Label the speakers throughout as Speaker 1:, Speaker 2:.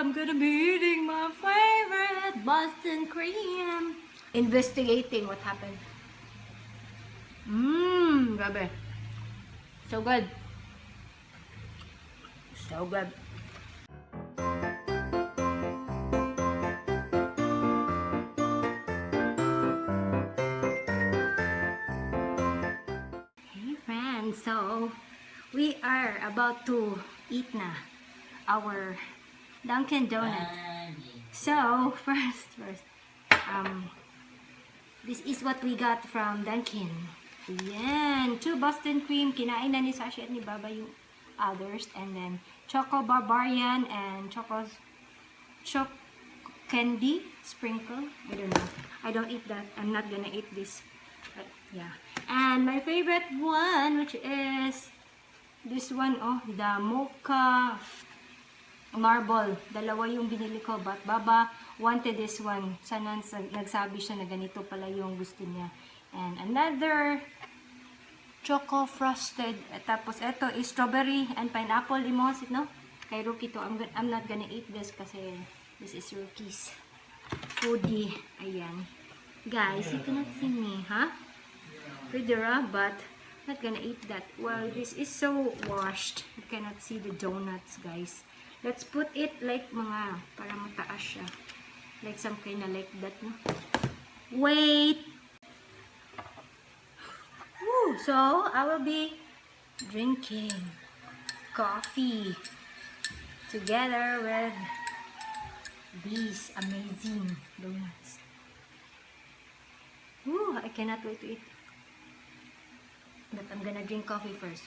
Speaker 1: I'm gonna be eating my favorite Boston cream. Investigating what happened. Grabe. So good. So good. Hey friends, so we are about to eat na our Dunkin' Donut. So first, this is what we got from Dunkin'. Yan, 2 Boston cream. Kinain na ni Sashi at ni Baba yung others. And then, Choco Barbarian and Choco Candy Sprinkle. I don't know. I don't eat that. I'm not gonna eat this. But, yeah. And my favorite one, which is this one, oh, the Mocha Marble. Dalawa yung binili ko. But Baba wanted this one. Sana nagsabi siya na ganito pala yung gusto niya. And another Choco Frosted. Tapos ito is strawberry and pineapple limos, no? Kay Rookie to. I'm not gonna eat this kasi this is Rookie's foodie. Ayan. Guys, you cannot see me, huh? Pretty raw, but not gonna eat that. Well, this is so washed. You cannot see the donuts, guys. Let's put it like mga, para mataas siya. Like some kind of like that, no? Wait! Woo! So, I will be drinking coffee together with these amazing donuts. Woo! I cannot wait to eat. But I'm gonna drink coffee first.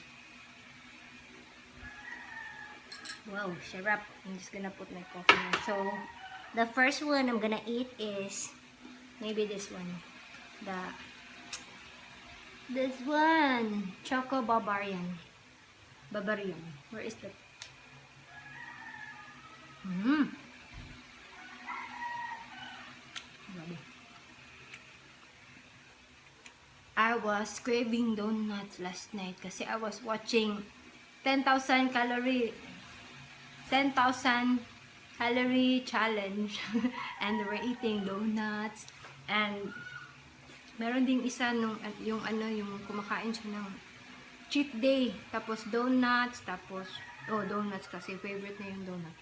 Speaker 1: Wow, syrup. I'm just gonna put my coffee in. So, the first one I'm gonna eat is maybe this one. This one. Choco Barbarian. Where is that? I was craving donuts last night kasi I was watching 10,000 calorie challenge and we're eating donuts and meron ding isa nung yung kumakain siya ng cheat day tapos donuts donuts kasi favorite na yung donut.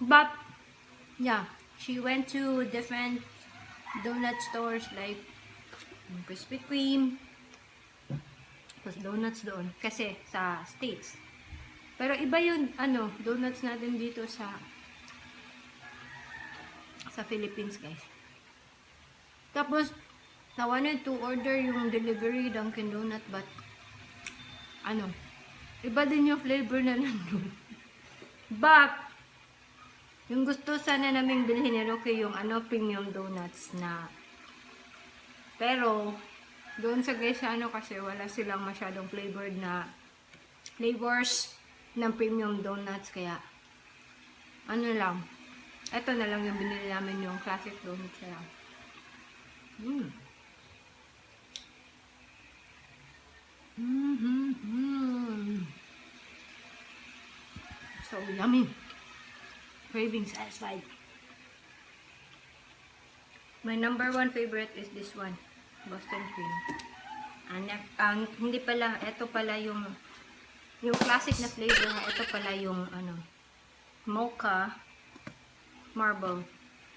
Speaker 1: But yeah, she went to different donut stores like Krispy Kreme tapos donuts doon kasi sa States. Pero iba yung donuts natin dito sa Philippines, guys. Tapos I wanted to order yung delivery Dunkin' Donut but iba din yung flavor na nandun. But yung gusto sana naming bilhin ni Rocky yung premium donuts na pero doon sa guys kasi wala silang masyadong flavors ng premium donuts kaya lang ito na lang yung binili namin yung classic donuts kaya so yummy, craving satisfied. My number 1 favorite is this one, Boston cream. Hindi pala, ito pala yung classic na flavor na ito pala yung Mocha Marble.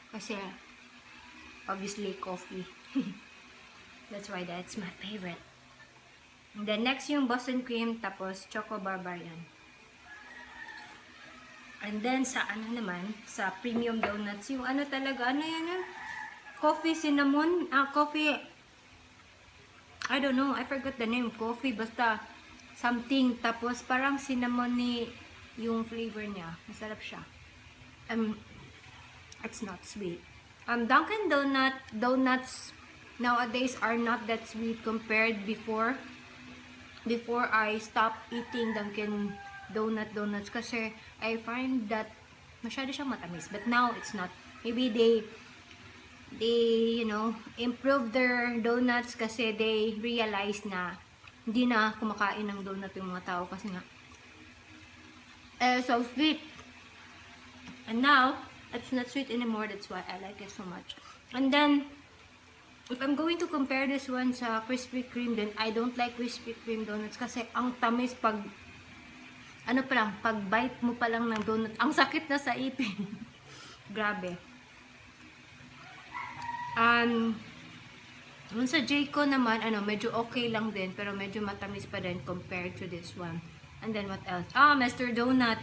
Speaker 1: Kasi obviously coffee. That's why that's my favorite. And then next yung Boston cream tapos Choco Barbarian. And then sa naman, sa premium donuts, yung talaga, yan? Coffee cinnamon, coffee, I don't know, I forgot the name, coffee, basta something, tapos parang cinnamon yung flavor niya, masarap siya. It's not sweet. Dunkin' donuts nowadays are not that sweet compared before I stopped eating Dunkin' donuts kasi I find that masyado siyang matamis, but now it's not. Maybe they improve their donuts kasi they realize na hindi na kumakain ng donut yung mga tao kasi nga so sweet. And now, it's not sweet anymore. That's why I like it so much. And then, if I'm going to compare this one sa Krispy Kreme, then I don't like Krispy Kreme donuts kasi ang tamis pag, ano pa lang, pag bite mo pa lang ng donut, ang sakit na sa ipin. Grabe. Yung sa Jayco naman, medyo okay lang din, pero medyo matamis pa din compared to this one. And then what else? Mr. Donut.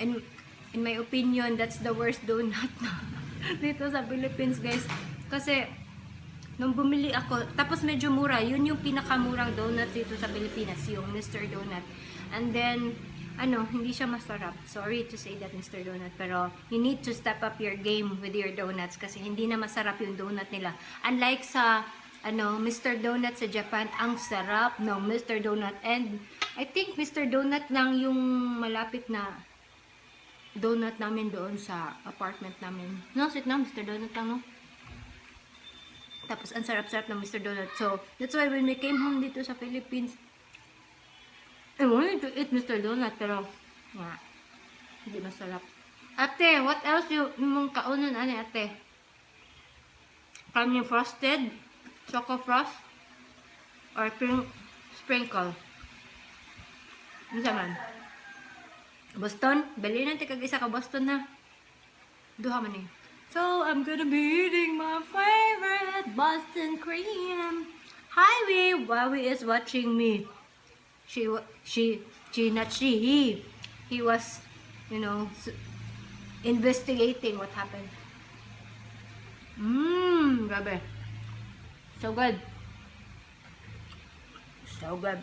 Speaker 1: In my opinion, that's the worst donut dito sa Philippines, guys. Kasi, nung bumili ako, tapos medyo mura, yun yung pinakamurang donut dito sa Pilipinas, yung Mr. Donut. And then, hindi siya masarap. Sorry to say that, Mr. Donut, pero you need to step up your game with your donuts kasi hindi na masarap yung donut nila. Unlike sa, Mr. Donut sa Japan, ang sarap ng Mr. Donut. And, I think Mr. Donut lang yung malapit na donut namin doon sa apartment namin. No, sit na, Mr. Donut lang, no? Tapos, ang sarap-sarap ng Mr. Donut. So, that's why when we came home dito sa Philippines, I wanted to eat Mr. Donut, pero, hindi masarap. Ate, what else yung kaunan, ate? Kanyang frosted, choco frost, or sprinkle? Ano man? Boston? Bali natin kag-isa ka Boston, na. Duha man eh. So, I'm gonna be eating my favorite Boston cream. Hi, Wawi is watching me. He was, investigating what happened. Grabe. So good. So good.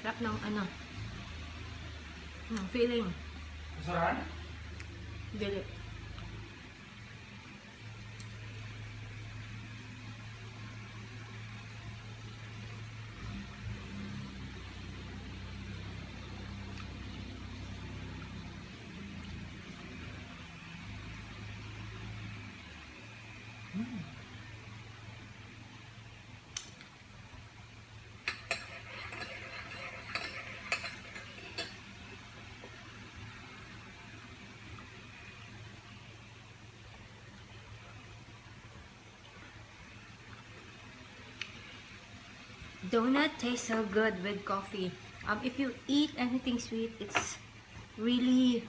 Speaker 1: Sarap ng feeling.
Speaker 2: Masarap?
Speaker 1: Dili. Donut tastes so good with coffee. If you eat anything sweet, it's really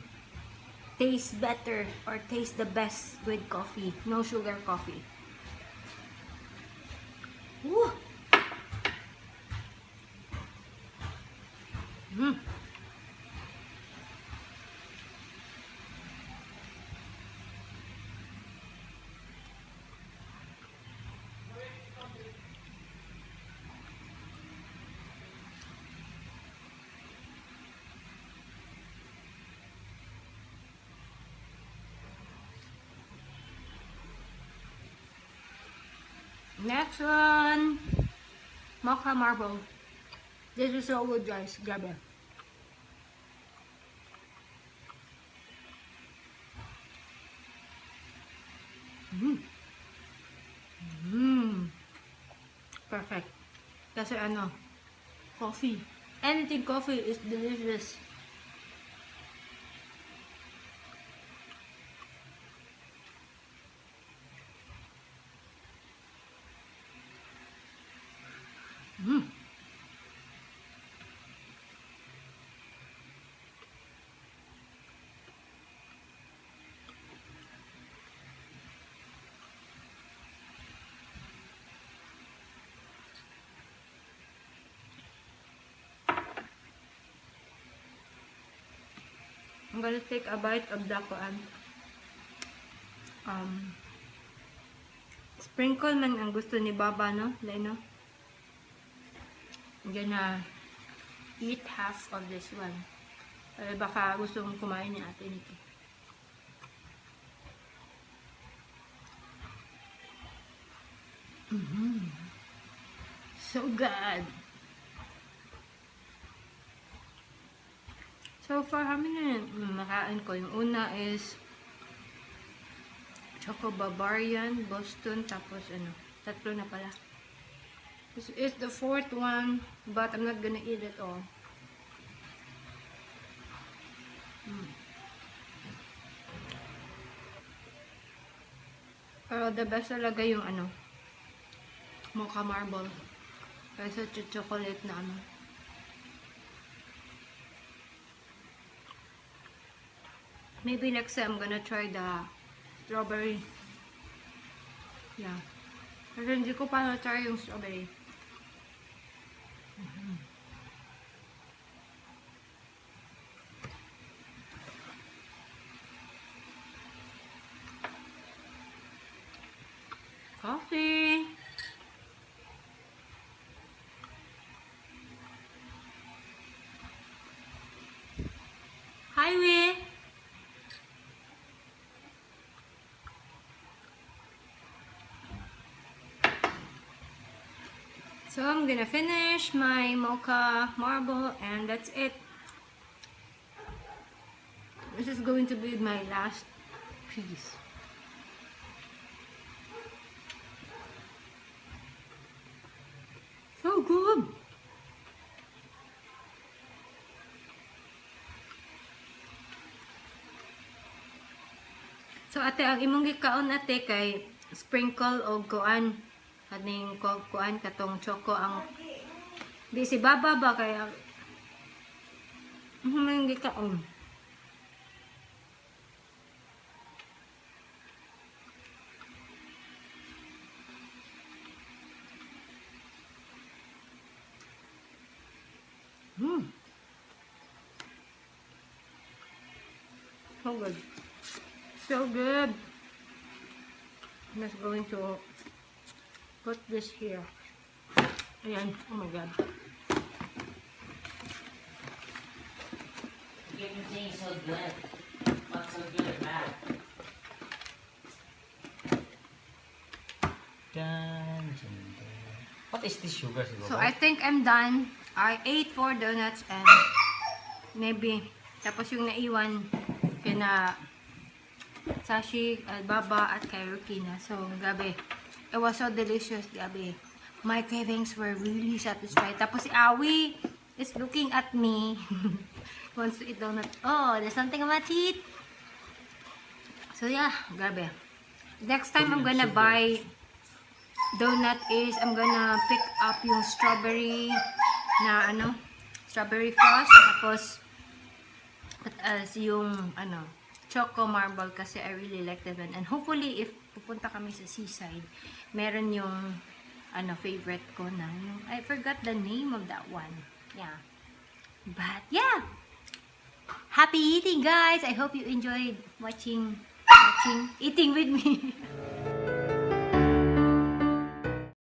Speaker 1: tastes better or tastes the best with coffee. No sugar coffee. Woo! Next one, mocha marble. This is so good, guys. Grabe. Perfect. Kasi coffee. Anything coffee is delicious. I'm gonna take a bite of the sprinkle man ang gusto ni Baba, no? Leno? I'm gonna eat half of this one. Pero baka gusto mong kumain ni ate nito. So good! So far, how many nakain ko? Yung una is Choco Bavarian, Boston, tapos ano, tatlo na pala. This is the fourth one, but I'm not gonna eat it all. Pero the best talaga yung ano, mocha marble. Kaysa chocolate na ano. Maybe next time I'm gonna try the strawberry. Yeah. Pero hindi ko pa na-try yung strawberry. Coffee. Highway. So I'm gonna finish my mocha marble and that's it. This is going to be my last piece. So good! So ate, ang imong gikaon ate kay sprinkle o kuan kaning kuan katong choco ang di si baba ba kaya imong gikaon. So good. So good. I'm just going to put this here. Ayan. Oh my god.
Speaker 2: You're saying so good. What's so good or bad? What is this sugar?
Speaker 1: So I think I'm done. I ate 4 donuts and maybe tapos yung naiwan kina Sashi, Baba at kay Rukina. So gabi. It was so delicious, gabi. My cravings were really satisfied. Tapos si Awi is looking at me. Wants to eat donut. Oh, there's something on my teeth. So yeah, grabe. Next time I'm gonna buy donut is I'm gonna pick up yung strawberry na ano, strawberry frost. Tapos as yung ano, choco marble kasi I really like that one. And hopefully if pupunta kami sa seaside, meron yung ano, favorite ko na yung, I forgot the name of that one. Yeah. But yeah. Happy eating, guys. I hope you enjoyed eating with me.